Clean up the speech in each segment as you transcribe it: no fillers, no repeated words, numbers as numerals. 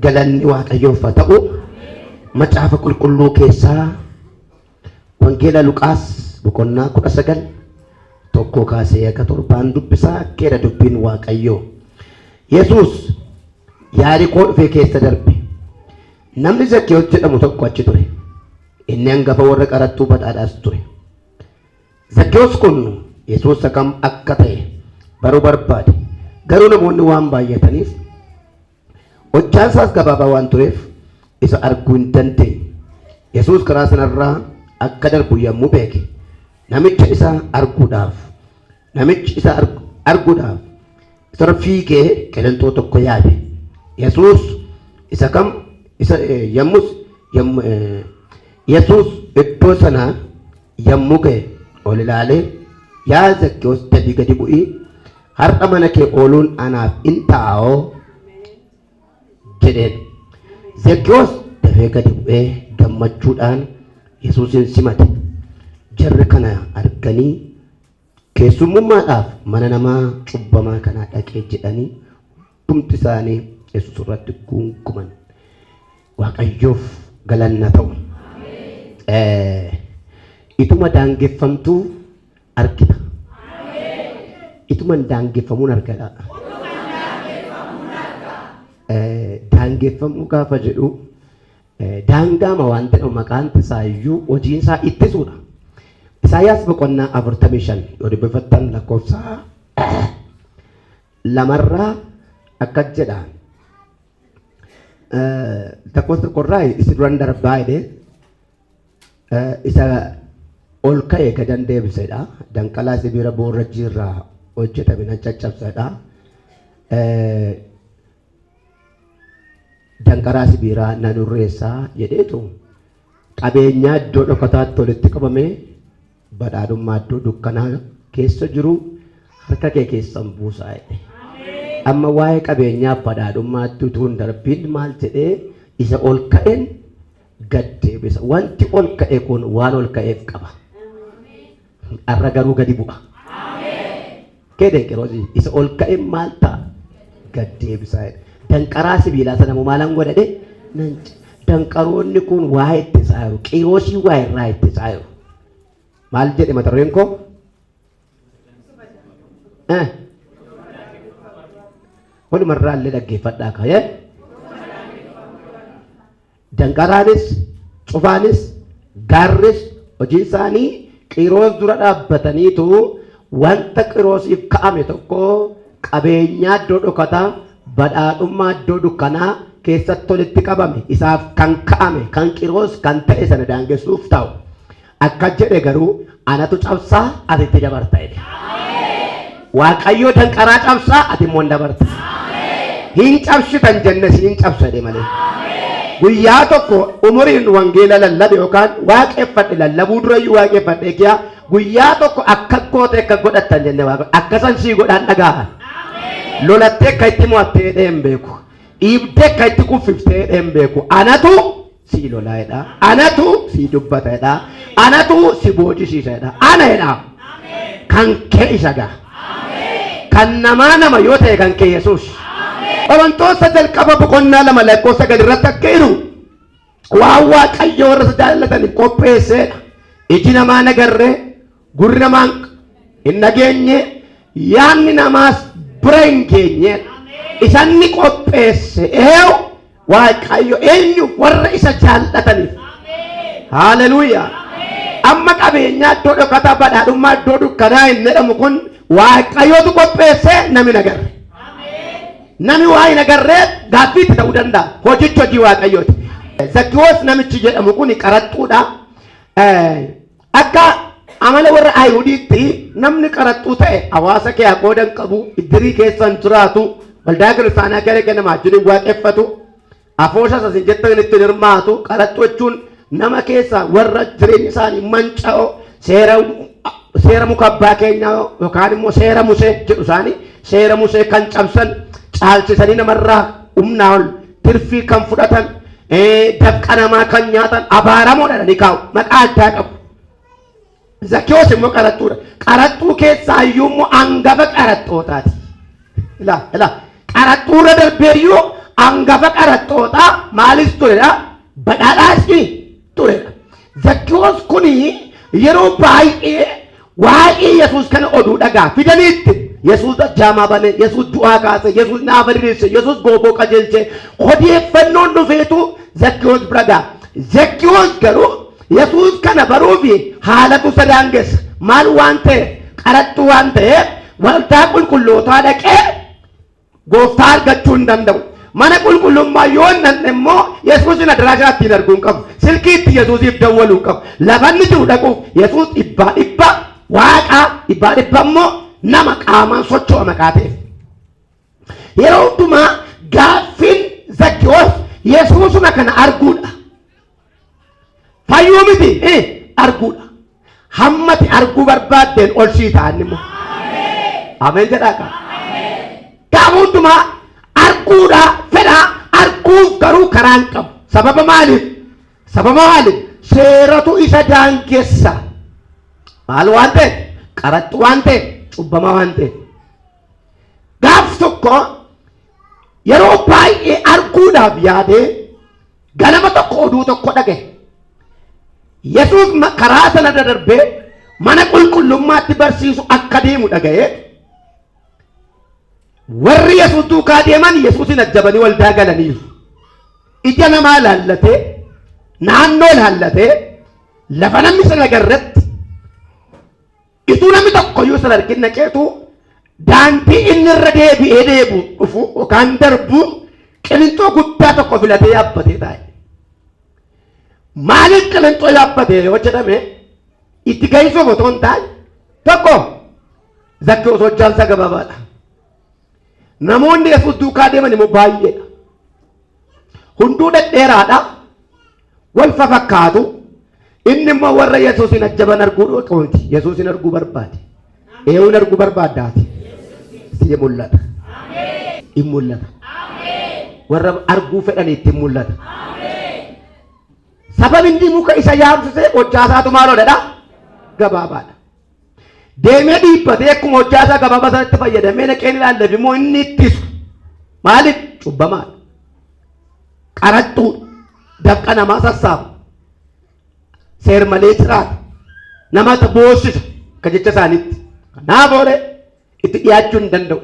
galanni waaqayyoof haa ta'u. Macaafa qulqulluu keessaa wangeela Luqaas boqonnaa 19 tokko kaasee akka 7 dubbisaa keera dubbiin waaqayyoo. Yesuus Yaarikoo dhufee keessa darbe. Namni Zakkeewos jedhamu tokko achi ture. Inni hangafa warra qarattuu badhaadhaas ture. Zakkeewos kun Yesuus akkam akka ta'e baruu barbaade. Garuu namoonni waan baay'ataniif hojjaan isaas gabaabaa waan tureef isa arguu hin dandeenye. Yesuus karaa sanarraa akka darbu yommuu beeke namicha isa arguudhaaf isa fiigee qelentoo tokko yaabe. Yesuus isa kam isa Yesuus iddoo sana yommuu ga'e ol ilaalee yaa Zakkeewos dafii gadi bu'ii har'a mana kee ooluun anaaf in ta'aa jedheen. Zakkeewos dafee gadi bu'ee gammachuudhaan Yesuusin simate. Jarri kana arganii keessummummaadhaaf mana namaa cubbamaa kanaa dhaqee jedhanii hundumti isaanii Yesuus irratti gunguman. Waaqayyoof galanna ta'u. Ituma daangeffamtuu argita. Ituma daangeffamuun argata. Daangeffamuu gaafa jedhu daangaama waan ta'u maqaan isaayyuu hojiin isaa ittisuudha. Isaayyaas boqonnaa 45 yoo dubbifattan lakkoofsa 2 akka jedha. Lakkoofsa qorraa isi duran darbaa isa ol ka'e gadan deebisedha. Danqalaa sibiira boorrajjii irraa hojjetame nan caccabsedha. Danqaraa sibiiraa nan urreessaa jedheetu qabeenyaa iddoo dhokataatti walitti qabame badhaadhummaa iddoo dukkanaa keessa jiru harka kee keessan buusaa jedhe. Amma waa'ee qabeenyaa badhaadhummaatti utuu hin darbiin maal jedhee isa ol ka'een gad deebisa. Wanti ol ka'e kun waan ol ka'eef qaba. Har'a garuu gadi bu'a. Kedee qeroosii isa ol ka'een maal ta'a gad deebisa. Danqaraa sibiilaa sana maalan godhadhe danqaroonni kun waa itti saayiru qiroosii waa irraa itti saayiru. Maal jedhe mata dureen koo? Walumarraa illee dhaggeeffadhaa ka'ee danqaraanis cufaanis gaarris hojii isaanii qiroos dura dhaabbataniitu wanta qiroosiif ka'ame tokko qabeenyaa iddoo dhokataa badhaadhummaa iddoo dukkanaa keessatti walitti qabame isaaf kan ka'ame kan qiroos kan ta'e sana daangessuuf ta'u akka jedhe garuu anatu cabsaa ati itti dabarta jedhe. Waaqayyoo danqaraa cabsaa ati immoo hin dabarta. Hin cabsitan jenne hin cabsa jedhe malee. Guyyaa tokko umuriin wangeela lallabe yookaan waaqeffadhe lallabuu durayyuu waaqeffadhe kiyaa guyyaa tokko akka goote akka godhattan jenne akkasan sii godhaan dhaga'a. Lolattee akka itti mo'attee dheem beeku. Dhiibdee akka itti kuffiftee dheem beeku. Anatu si lolaa'edha. Anatu si dubbatedha. Anatu si boojisiisedha. Ana jedha. Kan kee isa ga'a. Kan nama yoo ta'e kan kee Yesuus. Wantoota jalqaba boqonnaa 2 lakkoofsa 9 irratti akka jiru waan waaqayyo warra jaallataniif qopheessedha. Iji namaa hin agarre, gurri namaa hin dhageenye, yaadni namaas bira hin geenye. Isanni qopheesse waaqayyo eenyu warra isa jaallataniif. Haleluuyaa. Amma qabeenyaa iddoo dhokataa badhaadhummaa iddoo dukkanaa hin jedhamu kun waaqayyootu qopheesse namni hin agarre. Nami waa hin agarree gaaffiitti ta'uu danda'a. Hojichi hojii waaqayyooti. Zakkeewos namichi jedhamu kun qaraxxuudha. Akka amala warra Ayihudiitti namni qaraxxuu ta'e hawaasa kee qoodan qabu iddirii keessan jiraatu waldaa kiristaanaa gara nama wajjin waaqeffatu afoosha sasin jettan itti hirmaatu qaraxxuu jechuun nama keessa warra jireenya isaanii manca'oo seera muka abbaa keenyaa yookaan immoo seera Musee jedhu isaanii seera Musee kan cabsan caalchisanii namarraa humnaa ol tirfii kan fudhatan dafqa namaa kan nyaatan abaaramoodha ni kaa'u maqaa addaa qabu. Zakkeewos immoo qaraxxuudha. Qaraxxuu keessaa iyyuu immoo hangafa qaraxxootaati. Qaraxxuu qaraxxuura darbeeyyuu hangafa qaraxxootaa maalis turedha badhaadhaas turedha. Zakkiyoos kuni yeroo baay'ee waa'ee Yesuus kana oduu dhagaa fidaniitti Yesuus jaamaa bane, Yesuus du'aa kaase, Yesuus naafa diriirse, Yesuus gooboo qajeelche odeeffannoon dhufeetu Zakkiyoos bira ga'a. Zakkiyoos garuu Yesuus kana baruufi haalatu sadaangeessa maal waan ta'eef qaraxxuu waan ta'eef waldaa qulqullootaa dhaqee gooftaa argachuu hin danda'u. Mana qulqullummaa yoo nanne immoo Yesuusin adaraashaatti hin arguu hin qabu. Silkiitti Yesuusiif dawwaluu hin qabu. Lafanni jiru dhaquuf Yesuus dhibbaa dhibba waaqaa dhibbaa dhibba immoo nama qaamaan socho'a maqaa ta'eef. Yeroo hundumaa gaaffiin Zakkiyoos Yesuusuma kana arguudha. Fayyuu miti arguudha. Hammati arguu barbaaddeen ol sii ta'an immoo. Ameen jedhaa qaba. Gaafa hundumaa arguudha fedhaa arguuf garuu karaan qabu. Sababa maaliif? Sababa maaliif? Seeratu isa daangeessa. Maal waan ta'eef? Qaraxxuu waan ta'eef? Cubbama waan ta'eef. Gaaf tokko yeroo baay'ee arguudhaaf yaadee ganama tokko oduu tokko dhagaye. Yesuus karaa sana darbee mana qulqullummaatti barsiisu akka deemu dhagaye. Warri Yesuus duukaa deeman Yesuusin ajjabanii waldaa galaniiru. Ija namaa laallatee, naannoo laallatee, lafa namni sana agarratti ituu namni tokkoyyuu sana argin naqeetu daandii inni irra deebi'ee deebu dhufu yookaan darbu qilintoo guddaa tokko filatee yaabbatee taa'e. Maaliif qilintoo yaabbatee yoo jedhame itti gahisoof otoo hin taane tokko Zakkiyoos hojjaansa gabaabaadha. Namoonni Yesuus duukaa deeman immoo baay'eedha. Hunduu dhedheeraadha. Wal fakkaatu. Inni immoo warra Yesuusin ajjaban arguu qoonti. Yesuusin arguu barbaade. Eewun arguu barbaaddaati. Si mul'ata. In mul'ata. Warra arguu fedhaniitti mul'ata. Sababni inni muka isa yaamsisee hojjaasaatu maaloodha? Gabaabaadha. Deemee dhiibbatee akkuma hojjaasaa gabaabaa sanatti fayyadamee naqeen ilaallafi immoo inni ittisu. Maaliif? Cubbamaadha. Qaraxxuudha. Dafqa namaa sassaabu. Seer malee jiraata. Nama boossisa. Akka jecha isaaniitti. Kanaaf oole itti dhiyaachuu hin danda'u.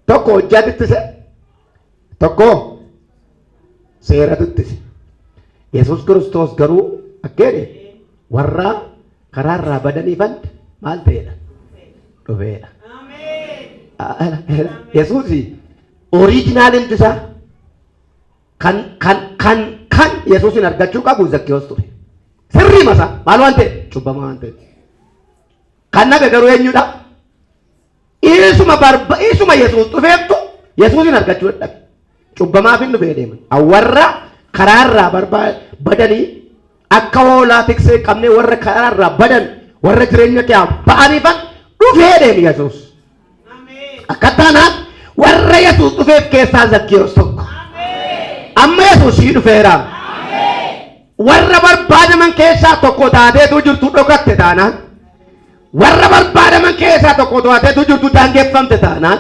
Tokko hojjaatti ittise. Tokko seeratu ittise. Yesuus Kiristoos garuu akkeedhe warra karaarraa badaniifan maal ta'edha? Dhufeedha. Yesuus oriijinaaliin isaa kan Yesuusin argachuu qabu Zakkiyoos ture. Sirrii masa maal waan ta'e? Cubbama waan ta'e. Kan nabe garuu eenyudha? Isuma Yesuus dhufeettu Yesuusin argachuu dadhabe. Cubbamaaf hin dhufee deeman. Warra karaarraa badanii akka hoolaa tiksee qabnee warra karaarraa badan warra jireenya kee ba'aniifan dhufee deemi Yesuus. Akka taanaan warra Yesuus dhufeef keessaa Zakkiyoos tokko. Amma Yesuusii dhufeera. Warra barbaadaman keessaa tokko taateetu jirtu dhokatte taanaan. Warra barbaadaman keessaa tokko taateetu jirtu daangeffamte taanaan.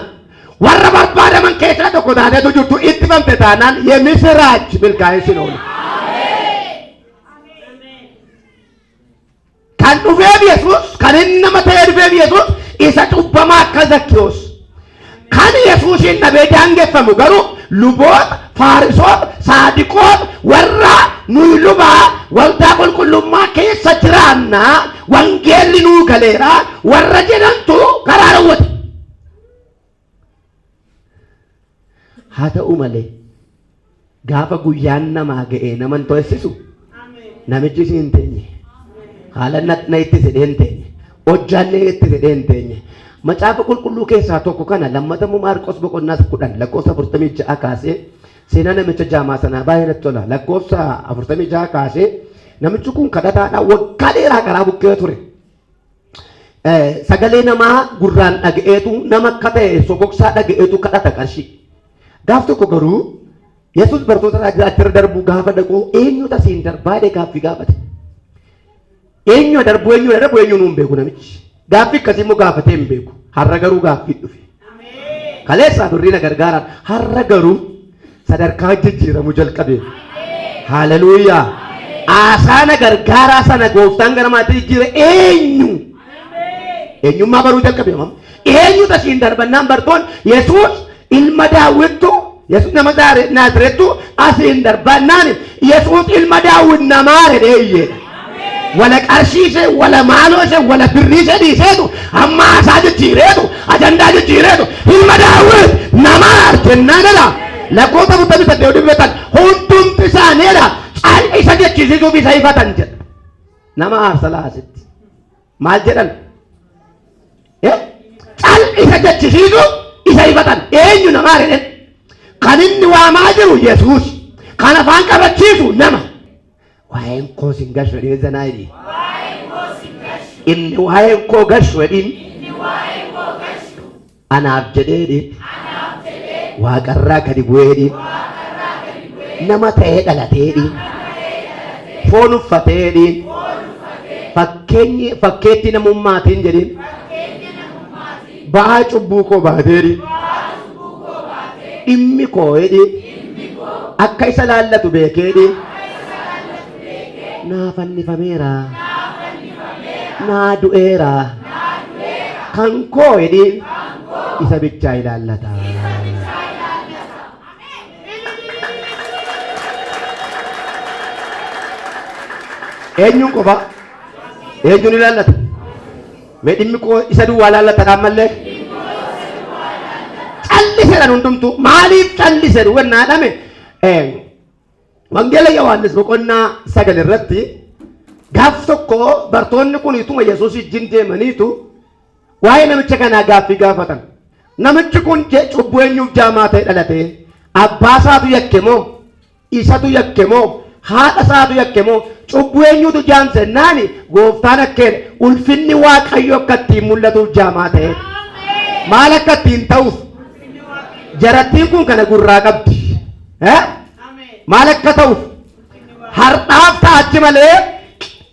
Warra barbaadaman keessaa tokko taateetu jirtu ittifamte taanaan የምስራች milkaa'insi oolu. Kan dhufeef Yesuus kan inni nama ta'ee dhufeef Yesuus isa cubbamaa akka Zakkiyoos. Kan Yesuusin dhabee daangeffamu garuu luboota, faarisoota, saadiqoota warra nuyi lubaa waldaa qulqullummaa keessa jiraannaa wangeelli nuu galeera warra jedhantu karaa dhowwate. Haa ta'u malee gaafa guyyaan namaa ga'ee naman to'essisu namichi si hin teenye. Haala na itti fedhee hin teenye. Hojjaan itti fedhee hin teenye. Macaafa qulqulluu keessaa tokko kana lammatamu Maarqos boqonnaa 10 lakkoofsa 46 kaasee seenaa namicha jaamaa sanaa baay'ee natti tola. Lakkoofsa 46 kaasee namichi kun kadhataadhaan waggaa dheeraa karaa bukkee ture. Sagalee namaa gurraan dhaga'eetu nama akka ta'e sokoksaa dhaga'eetu kadhata qarshii. Gaaf tokko garuu Yesuus bartoota irra darbuu gaafa dhaqu eenyuta siin darbaadhe gaaffii gaafate. Eenyu darbu eenyu nuun beeku namichi. Gaaffii akkasii immoo gaafatee hin beeku. Har'a garuu gaaffii dhufe. kaleessaa birriina gargaaraan har'a garuu sadarkaa jijjiiramu jalqabe. Haleluuyaa. Asaana gargaaraa sana gooftaan gara maatii jijjiire eenyummaa baruu jalqabe. Eenyu tasiin darbannaan bartoon Yesuus ilma Daawittu Yesuus nama Naazreettu asiin darbannaan Yesuus ilma Daawit namaa redheeyye. Wala qarshiise wala maaloose wala birriise dhiiseetu amma asaa jijjiireetu ajandaa jijjiireetu ilma Daawit namaa jennaanidha. Lakkoota buttami saddeet dubbatan hundumti isaaniidha. Isa jechisiisuuf isa ifatan jedha. Nama aarsalaasitti maal jedhan? Isa jechisiisuuf isa ifatan eenyu namaa jedhan? Kan inni waamaa jiru Yesuus. Kan afaan qabachiisu nama. Waa'een koo sin gashu jedhee zanaa jedhi. Inni waa'een koo gashu jedhin. Anaaf jedhee waaqarraa gadi bu'ee nama ta'ee dhalatee foon uffatee fakkeetti namummaatiin jedhin ba'aa cubbuu koo baatee dhimmi koo akka isa laallatu beekee naa fannifameera naa du'eera kan koo isa bichaa ilaallata. Eenyuun qofa eenyuun ilaallata? Mee dhimmi koo isa duwwaa ilaallataadhaan mallee calliseedhaan hundumtu maaliif calliseedhu wannaa dhame? Wangeela Yohaannis boqonnaa 9 irratti gaaf tokko bartoonni kun ituma Yesuus wajjin deemaniitu waa'ee namicha kanaa gaaffii gaafatan. Namichi kun cubbuu eenyuuf jaamaa ta'e dhalate? Abbaa isaatu yakke moo? Isatu yakke moo? Haadha isaatu yakke moo? Cubbuu eenyutu jaamsennaani gooftaan akkeen ulfinni Waaqayyo akka ittiin mul'atuuf jaamaa ta'e. Maal akka ittiin ta'uuf? Jarattiin kun kana gurraa qabdi. Maal akka ta'uuf? Har'aaf ta'achi malee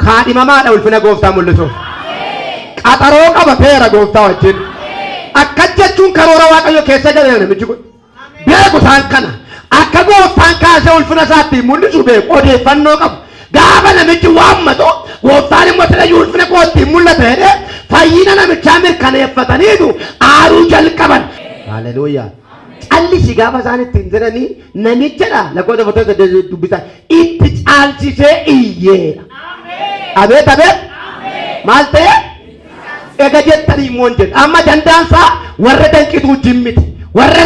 kaadhimamaadha ulfina gooftaa mul'isuuf. Qaxaroo qabateera gooftaa wajjin. Akkas jechuun karoora Waaqayyo keessa galee namichi kun. Beeku isaan kana. Akka gooftaan kaasee ulfina isaatti mul'isu beeku odeeffannoo qabu. Gaafa namichi waammatu gooftaan immoo silayyuu ulfina kootti mul'ata jedhee fayyina namichaa mirkaneeffataniitu aaruu jalqaban. Haleluuyaa. Callisi gaafa isaan ittiin jedhanii namichadha lakkoota fotoota dubbisan itti caalchisee iyyeedha. Abeet abeet. Maal ta'e? Ega jettanii immoo hin jedhu. Amma dandaansaa warra danqituu jimmiti. Warra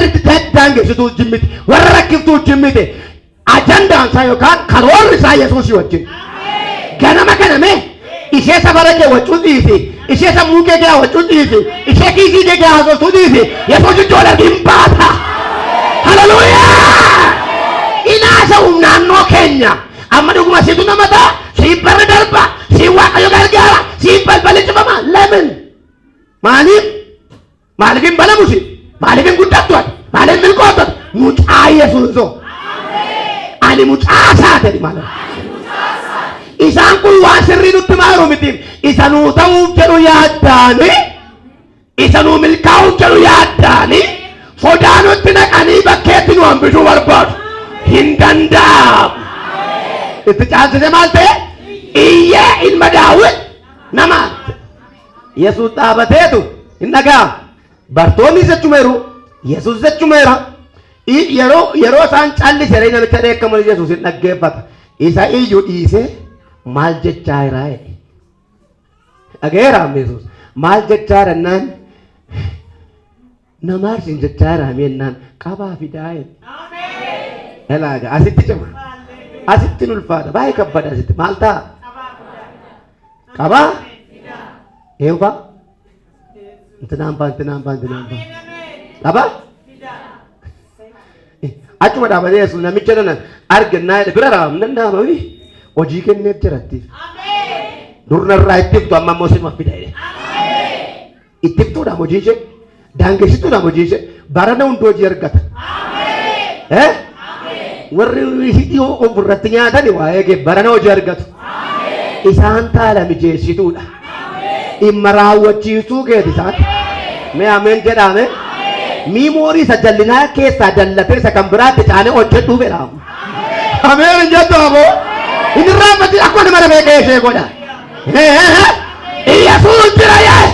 daangeessituu jimmiti. Warra rakkiftuu jimmiti. Ajandaansaa yookaan karoorri isaa Yesuusii wajjin. Ganama kaname ishee safara kee wachuu dhiisi. Ishee sammuu kee wachuu dhiisi. Ishee kiisii kee haasoftuu dhiisi. Yesuus iddoo dhabin baata. Haleluuyaa! Inaasa naannoo keenya. Amma dhuguma siitu nama ta'a. Sii barri darba. Sii Waaqayyo gargaara. Sii balbali cufama. Lemin. Maaliif? Maaliif hin balamusi? Maaliif hin guddattu? Maaliif hin milkoottu? Mucaa Yesuusoo. Ani mucaa isaati malee. Isaan kun waan sirrii nutti maaru miti. Isa nuu ta'uuf jedhu yaaddaani. Isa nuu milkaa'uuf jedhu yaaddaani. Sodaa nutti naqanii bakkeetti nu hambisuu barbaadu. Hin danda'amu. Itti caalchise maal ta'e? Iyyee ilma Daawit namaatti. Yesuus dhaabateetu hin dhaga'a. Bartoonni jechumeeru. Yesuus jechumeera. Yeroo isaan callisee namicha dheekkamu Yesuus hin dhaggeeffata. Isa iyyuu dhiisee maal jechaa jira jedhe. Dhageeraam Yesuus maal jechaa jennaan nama arsiin jechaa jira jennaan qabaa fidaa jedhe. Elaaga asitti cima. Asitti ulfaata baay'ee kabbada asitti maal ta'a? Qabaa? Eegufa? Intinaan baa. Qabaa? Achuma dhaabatee Yesuus namicha sana argannaa jedhe bira raawwamu danda'ama hojii kenneef jirattiif. Durnarraa itti iftu amma immoo sinuma fida jedhe. Itti iftuudhaan hojii ishee daangessituudhaan hojii ishee barana hundi hojii argata. Warri hidhii ofirratti nyaatani waa'ee kee barana hojii argatu. Isaan taala mijeessituudha. Dhimma raawwachiisuu keeti isaati. Mee ameen jedhame. Miimoorii isa jallinaa keessaa dallatee isa kan biraatti caanee hojjedhuu fedhamu. Ameen jettu aboo. Inni raafatti akkuma nama beekee ishee godha. Yesuus jira yaa.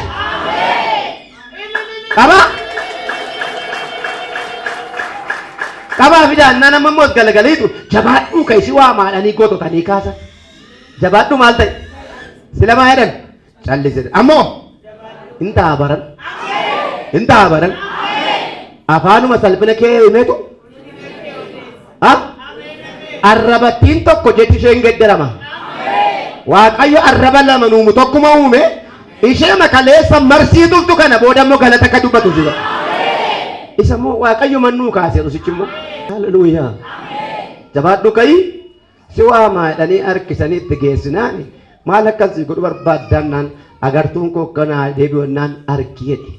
Qabaa fidaan nama immoo galgaliitu jabaadhuu ka isi waa maadhanii goototanii kaasa. Jabaadhuu maal ta'e? Sila maa jedhan? Callisee. Ammoo hin taabaran. Hin taabaran. Afaanuma salphina kee himeetu. Arrabattiin tokko jechi isheen geddarama. Waaqayyo arraba lama nuumu tokkuma uume ishee makaleessa marsiituuftu kana booda immoo galata akka dubbatu jira. Isa immoo waaqayyo mannuu kaasee dhusichi immoo. Hallelujaa. Jabaadhu ka'ii si waa maadhanii harkisanii itti geessinaan maal akkasii godhu barbaadannaan agartuun koo kanaa deebi'annaan argi jedhe.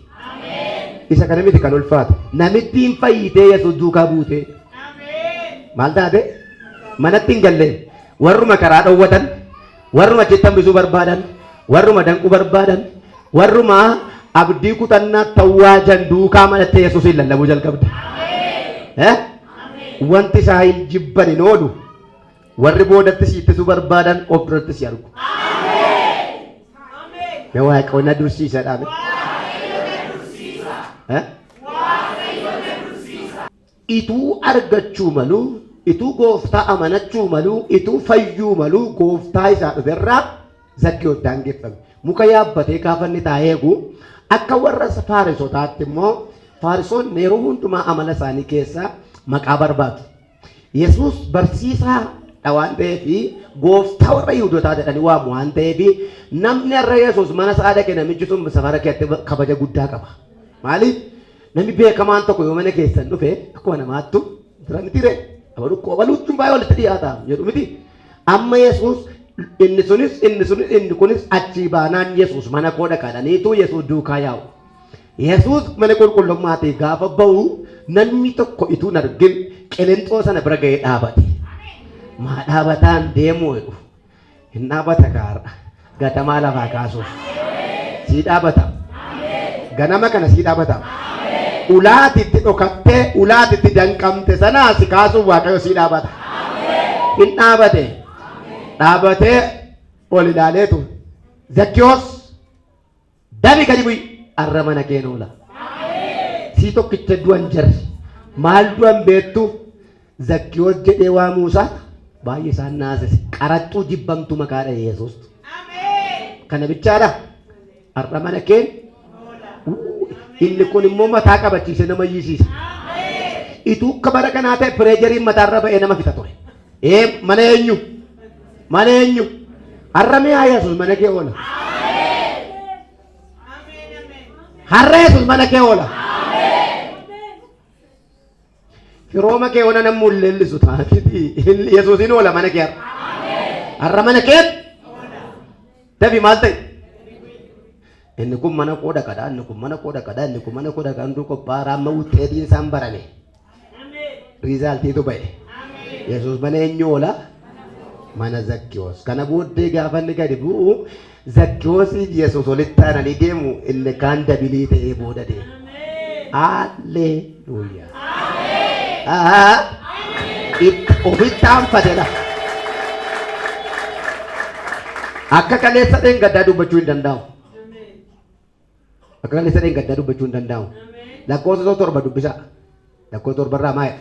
Isa kana miti kan ulfaatu namittiin fayyitee Yesuus duukaa buute. Maal taate? Manatti hin galle warruma karaa dhowwatan warruma achitti hambisuu barbaadan warruma danquu barbaadan warruma abdii kutannaa tawwaajan duukaa manatti Yesuus hin lallabuu jalqabde. Wanti isaa hin jibban hin oolu warri boodatti si ittisuu barbaadan of duratti si argu. Mee waaqayyo na dursiisadhaa miti. Ituu argachuu malu ituu gooftaa amanachuu malu ituu fayyuu malu gooftaa isaa dhuferraa Zakkiyoos daangeffame. Muka yaabbatee kaafanni taa'ee eegu akka warra Faarisotaatti immoo Faarisoonni yeroo hundumaa amala isaanii keessaa maqaa barbaadu. Yesuus barsiisaa waan ta'eef gooftaa warra Yihuudootaa jedhanii waamu waan ta'eef namni har'a Yesuus mana isaa dhaqe namichi sun safara keessatti kabaja guddaa qaba. Maaliif? Namni beekamaan tokko yoo mana keessan dhufe akkuma namaattu dura miti ree qabaluutti baay'ee walitti dhiyaata jedhu miti. Amma Yesuus inni kunis achii baanaan Yesuus mana koo dhaqadhaniitu Yesuus duukaa yaa'u. Yesuus mana qulqullummaatii gaafa ba'u namni tokko ituu hin argin qileenxoo sana bira ga'ee dhaabate. Maa dhaabataan deemuu jedhu hin dhaabata gaara gatamaa lafaa kaasuuf sii dhaabata. Ganama kana sii dhaabata. Ulaatitti dhokattee ulaatitti danqamte sanaa si kaasuuf waaqayyo sii dhaabata. Hin dhaabate. Dhaabatee ol ilaaleetu Zakkiyoos dabi gadi bu'i arra mana kee oola. Sii tokkicha du'an jarri maal du'an beektu Zakkiyoos jedhee waamuusaa baay'ee isaan naasise qaraxxuu jibbamtu maqaadha Yesuus. Kana bichaadha arra mana kee inni kun immoo mataa qabachiise nama yiisiisa. Ituu akka bara kanaa ta'e pireejeriin mataarra ba'ee nama fixa ture. Mana eenyu? Mana eenyu? Har'a mi'a Yesuus mana kee oola. Har'a Yesuus mana kee oola. Firooma kee ona namni mul'ellisu taatiti Yesuusin oola mana kee har'a. Har'a mana kee dafi maal ta'e? Inni kun mana koo dhaqadha, inni kun mana koo dhaqadha, inni kun mana koo dhaqadha hunduu qophaa'aa amma wuxxeetiin isaan barame. Riizaaltiitu ba'e. Yesuus mana eenyu oola? Mana Zakkiyoos. Kana booddee gaafa inni gadi bu'u Zakkiyoosii Yesuus walitti aananii deemu inni kaan dabilii ta'ee booda deemu. Alleluuyaa. Ofitti aanfatedha. Akka kaleessa dheengaddaa dubbachuu hin danda'u. Akka kaleessa dheengaddaa dubbachuu hin danda'u. Lakkoofsa torba dubbisa. Lakkoofsa torbarraa maal?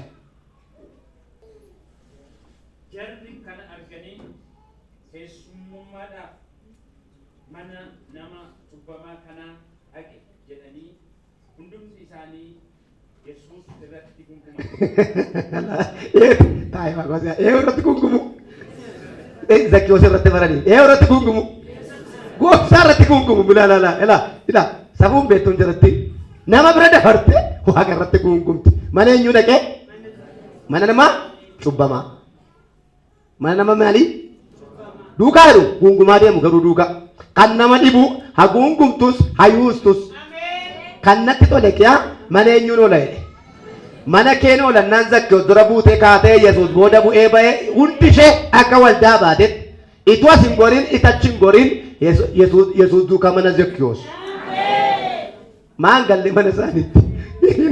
mana nama cubbamaa kanaa dhaqe jedhanii hundumti isaanii Yesuus irratti gunguman. Irratti gungumu. Zakkiyoos irratti maranii. Irratti gungumu. Gooftaa irratti gungumu. Ila safuun beektuun jiratti nama bira dafarte waaqa irratti gungumti. Mana eenyu dhaqee? Mana nama cubbamaa. Mana nama maalii? Duukaa jiru gungumaa deemu garuu duukaa. Kan nama dhibu hagungumtus hayuustus. Kan natti tole kiyaa mana eenyuun oola jedhe. Mana keen oolannaan Zakkiyoos dura buutee kaatee Yesuus booda bu'ee ba'ee hundi ishee akka waldaa baatetti ituu as hin gorin itachi hin gorin Yesuus duukaa mana Zakkiyoos. Maan galle mana isaaniitti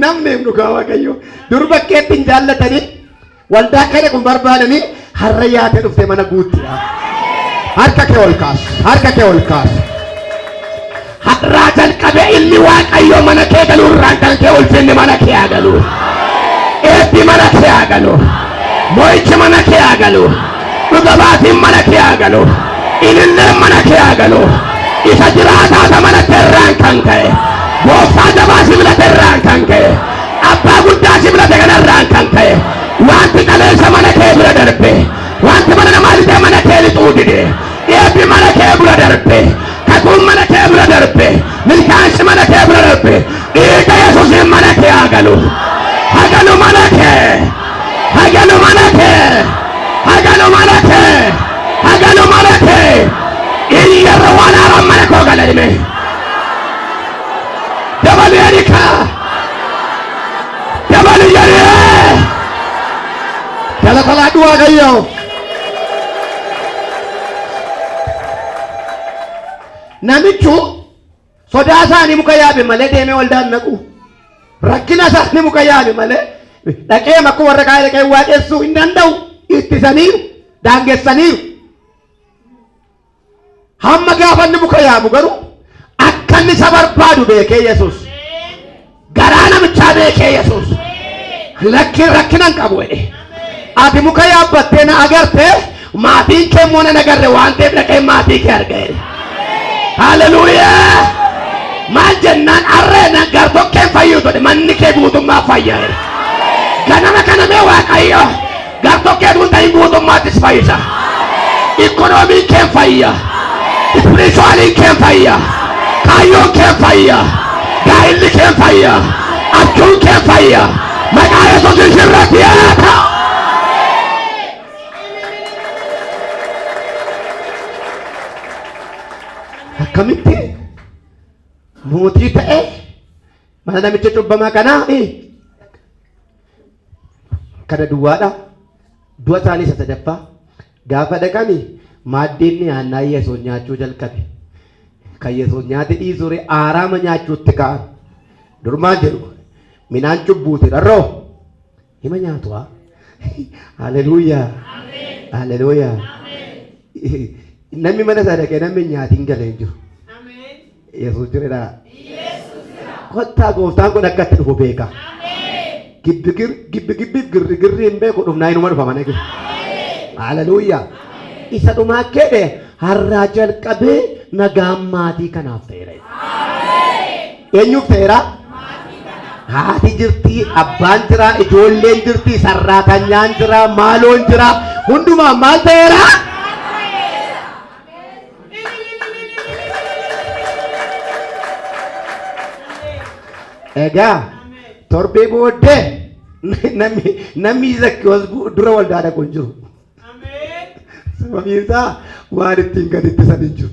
namni dhugaa waaqayyo dur bakkeetti hin jaallatanii waldaa kana kun barbaadanii har'a yaatee dhuftee mana guuttidha. Harka kee ol kaas, harka kee ol kaas. Har'aa jalqabee ilmi waaqayyo mana kee galuu irraan kan kee ulfinni mana kee haa galu. Eebbi mana kee haa galu. Mo'ichi mana kee haa galu. Dhugabaatiin mana kee haa galu. Ililleen mana kee haa galu. Isa jiraataa mana irraan kan ka'e. Gooftaa jabaa sibilate irraan kan ka'e. Abbaa guddaa sibilate kanarraan kan ka'e. Wanti qaleessa mana kee bira darbe. Wanti mana namaa lixee mana kee lixuu dide. Eebbi mana kee bira darbe. Kakuun mana kee bira darbe. Milkaansi mana kee bira darbe. Dhiiga Yesuusiin mana kee haa galu. Haa galu mana kee. Haa galu mana kee. Haa galu mana kee. Haa galu mana kee. Iyyarra waan haaraan mana koo gala hime. Dabalu yaadika. Dabalu yaadee. Jalatalaa duwaa gayyoo. Namichu sodaa isaanii muka yaabe malee deemee waldaan naqu. Rakkina isaanii muka yaabe malee dhaqee makka warra kaa dhaqee waaqessuu hin danda'u. Ittisaniiru, daangessaniiru. Hamma gaafanni muka yaabu garuu akka inni isa barbaadu beekee Yesuus. Garaa namichaa beekee Yesuus. Rakkina hin qabu jedhe. Ati muka yaabbattee na agartee maatiin kee immoo na agarre waan ta'eef dhaqee maatii kee arga jedhe. Hallelujah. Maal jennaan arreena gartokkeen fayyuu tole manni kee guutummaa fayyaa jedhe. Ganama kana mee waaqayyo gartokkee guutuu guutummaattis fayyisa. Ikoonomiin kee fayya. Spiritualiin kee fayya. Kaayyoon kee fayya. Gaa'illi kee fayya. Abjuun kee fayya. Maqaa Yesuusiin sirratti haa ta'u. Akkamitti mootii ta'e mana namicha cubbamaa kanaa kana duwwaadha. Du'a isaanii isa sadaffaa gaafa dhaqanii maaddeenni aannaa Yesuus nyaachuu jalqabe. Kan Yesuus nyaate dhiisure aaraama nyaachuutti ka'an. Durmaan jedhu minaan cubbuuti dharroo hima nyaatu haa. Haleluuyaa. Haleluuyaa. Namni mana isaa dhaqee namni nyaatiin galee hin jiru. Yesuus jireedha. Kottaa gooftaan kun akka itti dhufu beeka. Gibbi girri hin beeku dhufnaa inuma dhufa mana kee. Haleluuyaa. Isa dhumaa keedhe har'aa jalqabee nagaan maatii kanaaf ta'eera. Eenyuuf ta'eera? Haati jirti, abbaan jira, ijoolleen jirti, sarraatanyaan jira, maaloon jira, hundumaa maal ta'eera? Egaa torbee booddee namni Zakkiyoos dura waldaa dhaqu hin jiru. Sababiin isaa waan ittiin gad ittisan hin jiru.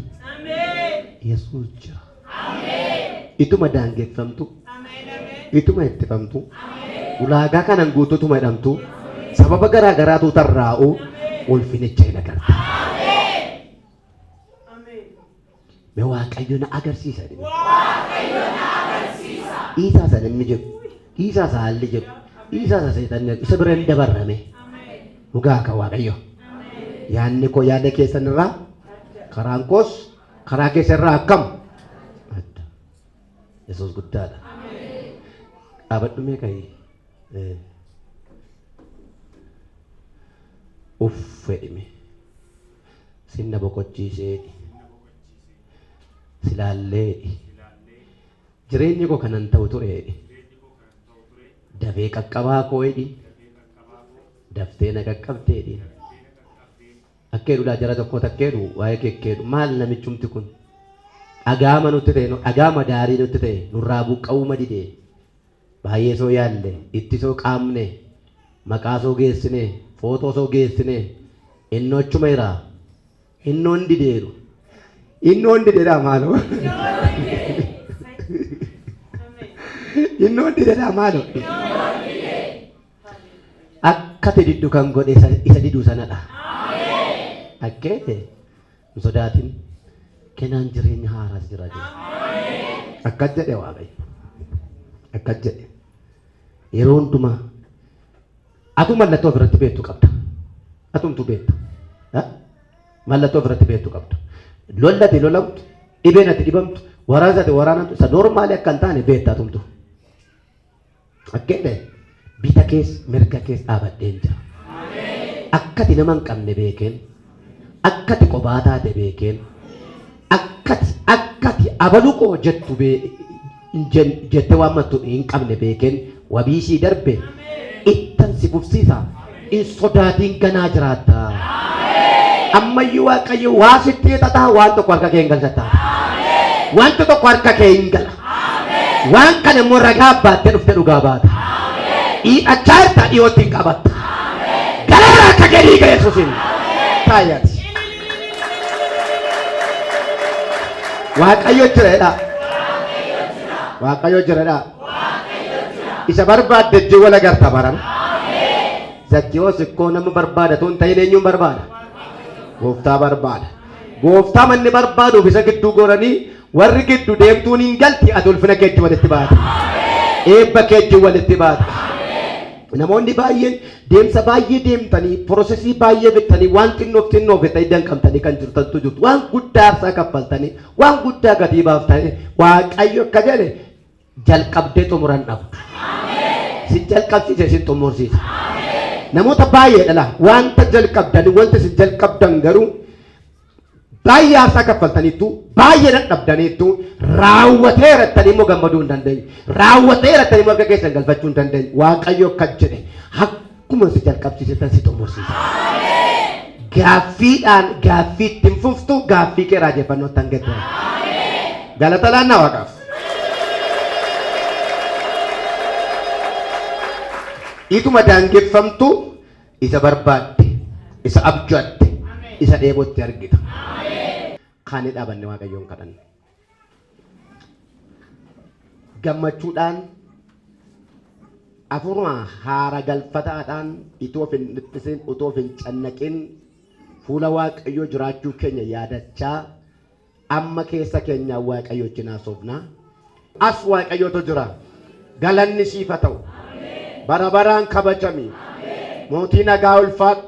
Yesuus jira. Ituma daangeffamtu. Ituma ittifamtu. Ulaagaa kanan guutuutuma hidhamtu. Sababa garaa garaatu tarraa'u ulfinicha hin agarta. Mee Waaqayyo na agarsiisa. Isaa sana inni jedhu, isaa isa haalli jedhu, isaa isa seetan jedhu, isa bira hin dabarrame. Dhugaa akka Waaqayyo. Yaanni koo yaada keessan irraa, karaan koos karaa keessa irraa akkam? Adda. Yesuus guddaadha. Dhaabadhu mee ka'ii. Uffedhime. Sinna boqochiiseedhi. Silaalleedhi. Jireenyi koo kanan ta'u tureedhi. Dafee qaqqabaa koo edhi. Daftee na qaqqabdeedhi. Akkeedhuudhaa jara tokko takkeedhu waa'ee kekkeedhu maal namichumti kun dhagaama nutti ta'e dhagaama daarii nutti ta'e nurraa buqqa'uu madidee baay'ee soo yaalle itti soo qaamne maqaa soo geessine footoo soo geessine innoochuma iraa innoon dideeru innoon dideedhaa maaloo innoon dideedhaa maaloo akka diddu kan godhe isa diduu sanadha. Akkeete hin sodaatin kennaan jireenya haaraas jira jira. Akkas jedhe Waaqayyo. Akkas jedhe yeroo hundumaa atu mallattoo ofirratti beektu qabda. Atumtu beekta. Mallattoo ofirratti beektu qabda. Lollati lolamtu, dhibeen ati dhibamtu, waraansa ati waraanamtu isa noormaalii akka hin taane beekta atumtu. Akkeedha bita keessa mirga keessa dhaabadheen jira. Akkati nama hin qabne beekeen, akkati qophaa taate beekeen, akkati abaluqoo jettu jettee waammattu hin qabne beekeen wabiisii darbe ittan si fufsiisa in sodaatiin ganaa jiraatta. Ammayyuu Waaqayyo waa sitti xaxaa waan tokko harka kee hin galchatta. Wanti tokko harka kee hin gala. Waan kana immoo ragaa baattee dhuftee dhugaa baata. Dhiidhachaa jirta dhiyootti hin qabatta. Galaana akka kee dhiiga Yesuusiin taayyaati. Waaqayyo jireedha. Waaqayyo jireedha. Isa barbaadde wala garta baran. Zakkiyoos ikkoo nama barbaada tun ta'in eenyuun barbaada? Gooftaa barbaada. Gooftaa manni barbaaduuf isa gidduu goranii warri gidduu deemtuun hin galti ati ulfina keetti walitti baata. Eebba keetti walitti baata. Namoonni baay'een deemsa baay'ee deemtanii prosesii baay'ee bittanii waan xinnoof bitanii danqamtanii kan jirtantu jirtu. Waan guddaa aarsaa kaffaltanii waan guddaa gatii baaftanii Waaqayyo akka jedhe jalqabdee xumuran dhabu. Si jalqabsiise si xumursiisa. Namoota baay'eedha wanta jalqabdan wanta si jalqabdan garuu baay'ee aarsaa kaffaltaniitu baay'ee dadhabdaniitu raawwateera jettanii immoo gammaduu hin dandeenye. Raawwateera jettanii immoo akka keessan galfachuu hin dandeenye. Waaqayyo akka jedhe akkuma si jalqabsiisetan si xumursiisa. Gaaffiidhaan gaaffii ittiin fuftu gaaffii kee raajeffannoo tan geddara. Galata laannaa Waaqaaf. Ituma daangeffamtu isa barbaadde, isa abjadde, isa dheebotti argita. Kan dhaabanne Waaqayyoon kadhanne. Gammachuudhaan afuruma haara galfataadhaan itoo hin dhiphisin utoo hin cannaqin fuula Waaqayyoo jiraachuu keenya yaadachaa amma keessa keenya Waaqayyo wajjin haasofna. As Waaqayyootu jira. Galanni siif haa ta'u. Bara baraan kabajami. Mootii nagaa ulfaadhu.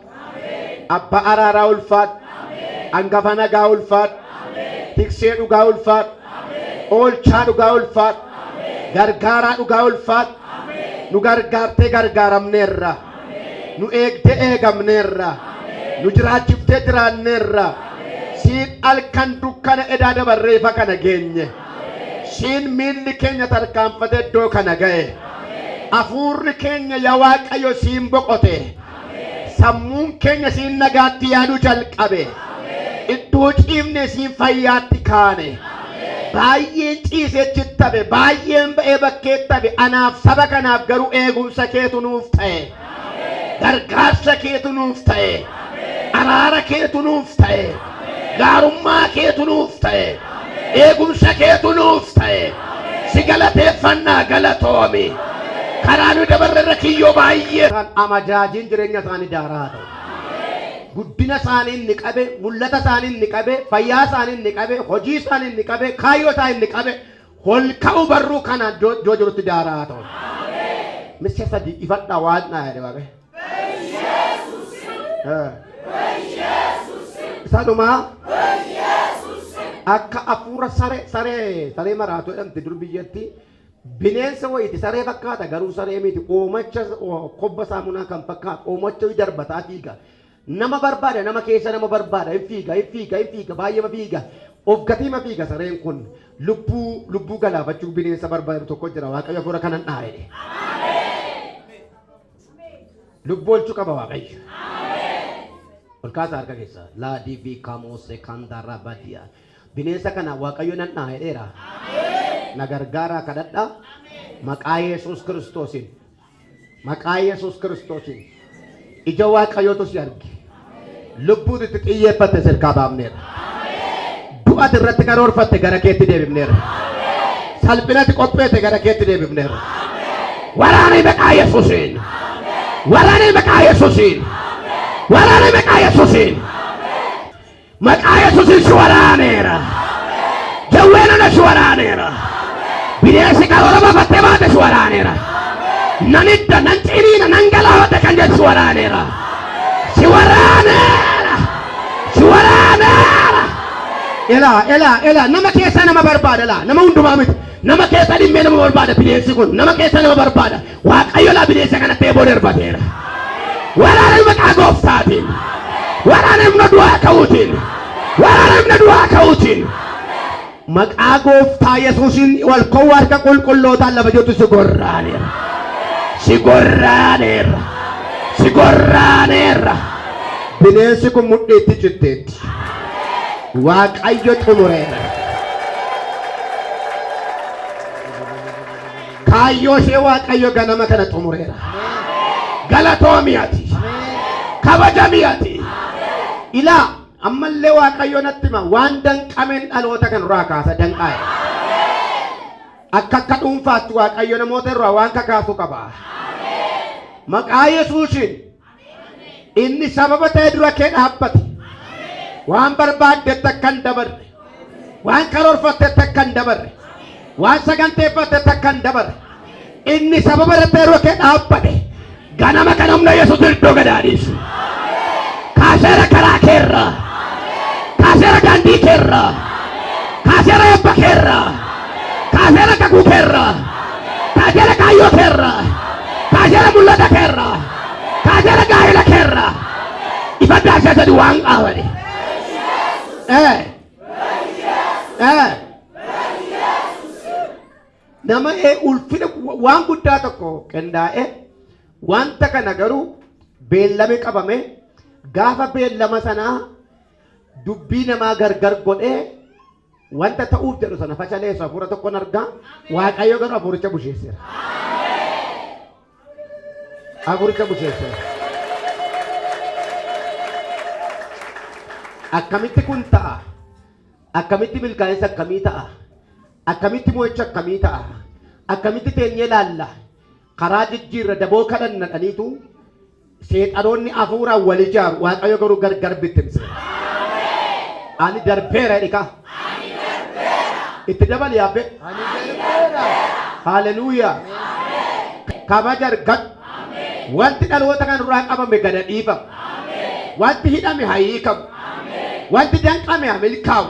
Abbaa araaraa ulfaadhu. Hangafa nagaa ulfaadhu. Tiksee dhugaa ulfaadhu. Oolchaa dhugaa ulfaadhu. Gargaaraa dhugaa ulfaadhu. Nu gargaartee gargaaramneerra. Nu eegdee eegamneerra. Nu jiraachiftee jiraanneerra. Siin halkan dukkana edaa dabarreefa kana geenye. Siin miilli keenya tarkaanfatee iddoo kana ga'e. Afuurri keenya yaa Waaqayyo siin boqote. Sammuun keenya siin nagaatti yaaduu jalqabe. Iddoo ciifne siin fayyaatti kaane. Baay'een ciisee jittabe baay'een ba'ee bakkee tabe anaaf saba kanaaf garuu eegumsa keetu nuuf ta'e. Gargaarsa keetu nuuf ta'e. Araara keetu nuuf ta'e. Gaarummaa keetu nuuf ta'e. Eegumsa keetu nuuf ta'e. Si galateeffannaa galatoomi. Karaa nu dabarre kiyyoo baay'ee kan amajaajiin jireenya isaanii daaraa ta'u. Guddina isaanii inni qabe, mul'ata isaanii inni qabe, fayyaa isaanii inni qabe, hojii isaanii inni qabe, kaayyoo isaanii inni qabe, ol ka'u barruu kana iddoo jirutti daaraa ta'u. Misha sadii ifadhaa waan naa jedhe Waaqayyo. Isaadhumaa akka hafuura saree maraatu jedhamti dur biyyatti. Bineensa wayiti saree fakkaata garuu saree miti oomacha kobba saamunaa kan fakkaata oomacha darbataa fiiga. Nama barbaada nama keessa nama barbaada hin fiiga baay'ee fiiga of gatii ma fiiga sareen kun lubbuu galaafachuu bineensa barbaadu tokko jira Waaqayyo hafuura kanan dhaa'e. Lubbuu olchuu qaba Waaqayyo. Ol kaasa harka keessa laadii fi kamoose kandaraa baadiyaa bineensa kana Waaqayyo nan dhaa'eera. Na gargaara kadhadha maqaa Yesuus Kiristoosin. Maqaa Yesuus Kiristoosin. Ija Waaqayyootu si arge. Lubbuun itti xiyyeeffatte sirkaa baafneera. Du'ati irratti karoorfatte gara keetti deebifneera. Salphinatti qopheette gara keetti deebifneera. Waraanni maqaa Yesuusin. Waraanni maqaa Yesuusin. Waraanni maqaa Yesuusin. Maqaa Yesuusin si waraaneera. Jawweena na si waraaneera. Bineensi karoora bafattee baate si waraaneera. nanidda nan ciriina nan galaafadha kan jedhu si waraaneera. Si waraaneera. Si waraaneera. Ilaa nama keessa nama barbaada laa nama hundumaa miti. Nama keessa dhimmee nama barbaada bineensi kun. Nama keessa nama barbaada. Waaqayyo laa bineensa kana ta'ee booda darbateera. Waraana maqaa gooftaatiin. Waraana humna du'aa ka'uutiin. Waraana humna du'aa ka'uutiin. Maqaa gooftaa Yesuusin wal kowwa harka qulqullootaan lafa jirtu si gorraaneera. Si gorraaneera. Si gorraaneera. Bineensi kun mudhiitti citteetti. Waaqayyo xumureera. Kaayyoo ishee Waaqayyo ganama kana xumureera. Galatoomiyati. Kabajamiyati. Ilaa ammallee Waaqayyo natti hima waan danqameen dhaloota kan irraa kaasa danqaa'e. Akka dhuunfaatti Waaqayyo namoota irraa waan kakaasu qaba. Maqaa Yesuusiin inni sababa ta'e dura kee dhaabbate. Waan barbaaddetti akka hin dabarre. Waan karoorfattetti akka hin dabarre. Waan saganteeffattetti akka hin dabarre. Inni sababa ta'e dura kee dhaabbate. Ganama kana humna Yesuus iddoo gadaadhiisu. Kaaseera karaa keerra. Kaaseera daandii keerra. Kaaseera eebba keerra. Kaaseera kakuu keerra. Kaaseera kaayyoo keerra. Kaaseera mul'ata keerra. Kaaseera gaa'ela keerra. Ifa daasee sadi waan qaabani. Nama ulfina waan guddaa tokko qindaa'e wanta kana garuu beellame qabame gaafa beellama sanaa dubbii namaa gargar godhee wanta ta'uuf jedhu sana fashaleessu hafuura tokkoon argaa Waaqayyo garuu hafuuricha busheesseera. Hafuuricha busheesseera. Akkamitti kun ta'a? Akkamitti milkaa'insa akkamii ta'a? Akkamitti mo'icha akkamii ta'a? Akkamitti teenyee laalla? Karaa jijjiirra daboo kadhannadhaniitu seexanoonni hafuuraan wal ijaaru Waaqayyo garuu gargar bittimseera. Ani darbeera dhika. Itti dabali yaabbe. Haleluuyaa. Kabaja argatu. Wanti dhaloota kan irraa qabame gada dhiifamu. Wanti hidhame haa hiikamu. Wanti danqame haa milkaa'u.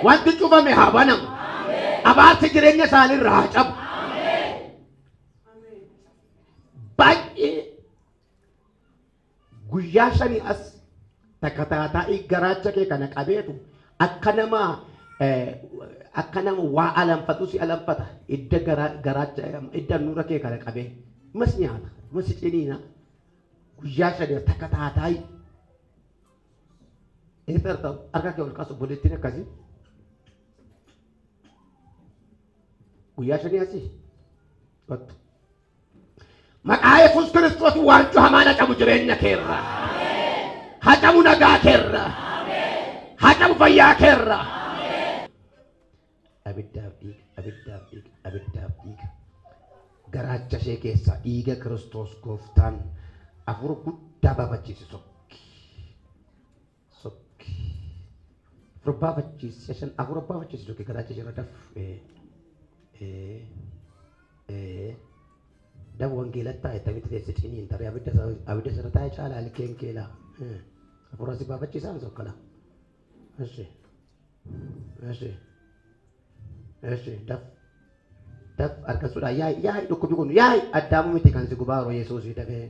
Wanti cufame haa banamu. Abaarsi jireenya isaanii irraa haa cabu. Baay'ee guyyaa shanii as takka taataa garaacha kee kana qabeetu akka nama waa alanfatu si alanfata idda garaacha idda nuura kee kana qabee mas nyaata mas ciniina guyyaa shanii takka taataa eetarta harka kee ol kaasu boleettiin akkasii guyyaa shanii asii wattu. Maqaa Yesuus Kiristoos waan hamaan qabu jireenya keerra. Hacamu nagaa keerra. Hacamu fayyaa keerra. Abiddaaf dhiiga. Garaacha ishee keessa dhiiga Kiristoos gooftaan hafuura guddaa baafachiisi sokki. Hafuura baafachiisi sokki garaacha ishee irra daf. Dab wangeelatta ittamitti teesse ciniin taree abidda sana taa'e caalaa alkeen keelaa hafuura si baafachiisaan sokkala. Daf argasuudha yaa'i dhukkubi kun yaa'i addaamu miti kan si gubaa yeroo Yesuusii dafee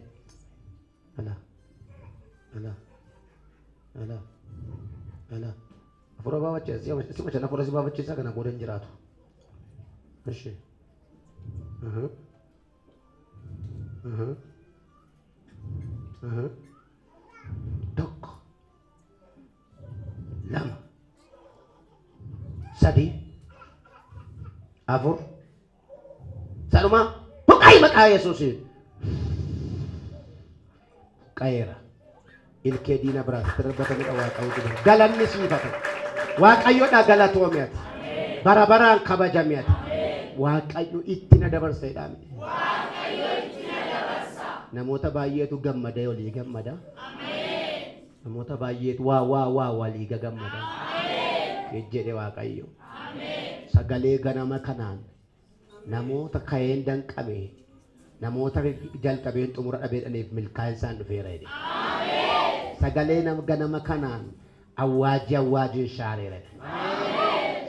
hafuura baafachiisa si machan hafuura si baafachiisa kana booda hin jiraatu. Tokko, lama, sadi, afur, saduma, bukai maqaa Yesuusiin. Qayeera. Ilkee diina biraatti darbatamudha Waaqayyo. Galanni siifate. Waaqayyoodha galatoomiyaati. Bara baraan kabajamiyaati. Waaqayyo itti na dabarseedhaan. Namoota baay'eetu gammada walii gammada. Namoota baay'eetu waa walii gammada. Jedhe Waaqayyo. Sagalee ganama kanaan namoota ka'een danqame namoota jalqabeen xumura dhabeedhaniif milkaa'ina isaan dhufeera jedhe. Sagalee ganama kanaan awwaajii shaareera.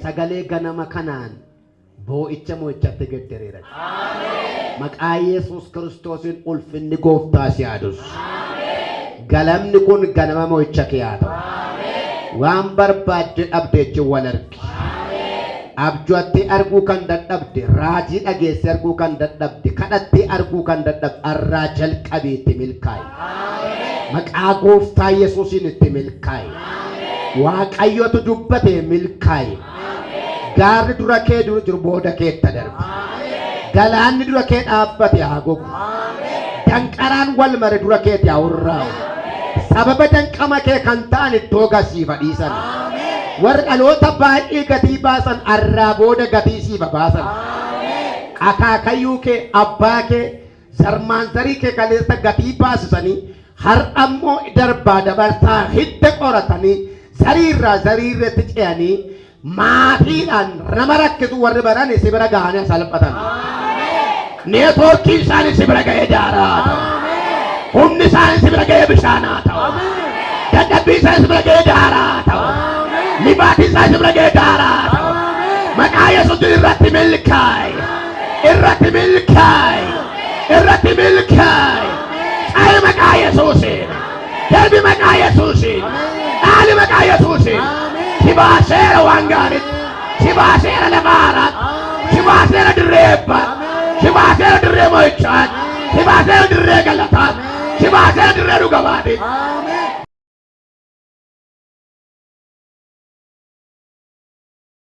Sagalee ganama kanaan boo'icha moo'ichatti geddereera. Maqaa Yesuus Kiristoosiin ulfinni Gooftaa si yaadus. Galamni kun ganama moo'icha kee haa ta'u. Waan barbaadde dhabdee wal argi. Abjuutti arguu kan dadhabde, raajii dhageesse arguu kan dadhabde, kadhattee arguu kan dadhabde arraa jalqabeetti milkaa'i. Maqaa Gooftaa Yesuusiin itti milkaa'i. Waaqayyotu dubbate milkaa'i. Gaarri dura kee jiru booda keetta darbe. Galaanni dura kee dhaabbate haa gogu. Danqaraan wal mare dura keetti haa urraa'u. Sababa danqama kee kan ta'an iddoo gasiifa dhiisan. Warra dhaloota baay'ee gatii baasan arraa booda gatii siifa baasan. Akaakayyuu kee, abbaa kee, sarmaansarii kee kaleessa gatii baasisanii har'ammoo darbaa dabarsaa hidda qoratanii zariirraa zariirratti ce'anii maatiidhaan nama rakkisu warri baran si bira gahanii salphatan. Neetwoorkii isaanii si bira ga'ee daaraa ta'u. Humni isaanii si bira ga'ee bishaanaa ta'u. Dadhabbii isaanii si bira ga'ee daaraa ta'u. Libaatii isaanii si bira ga'ee daaraa ta'u. Maqaa Yesuus irratti milkaa'i. Irratti milkaa'i. Irratti milkaa'i. Caayi maqaa Yesuusiin. Darbi maqaa Yesuusiin. Dhaali maqaa Yesuusiin. Sibaaseera waan gaariitti. Sibaaseera lafa haaraatti. Sibaaseera dirree eebbaatti. Sibaaseera dirree moo'ichaatti. Sibaaseera dirree galataatti. Sibaaseera dirree dhugamaatti.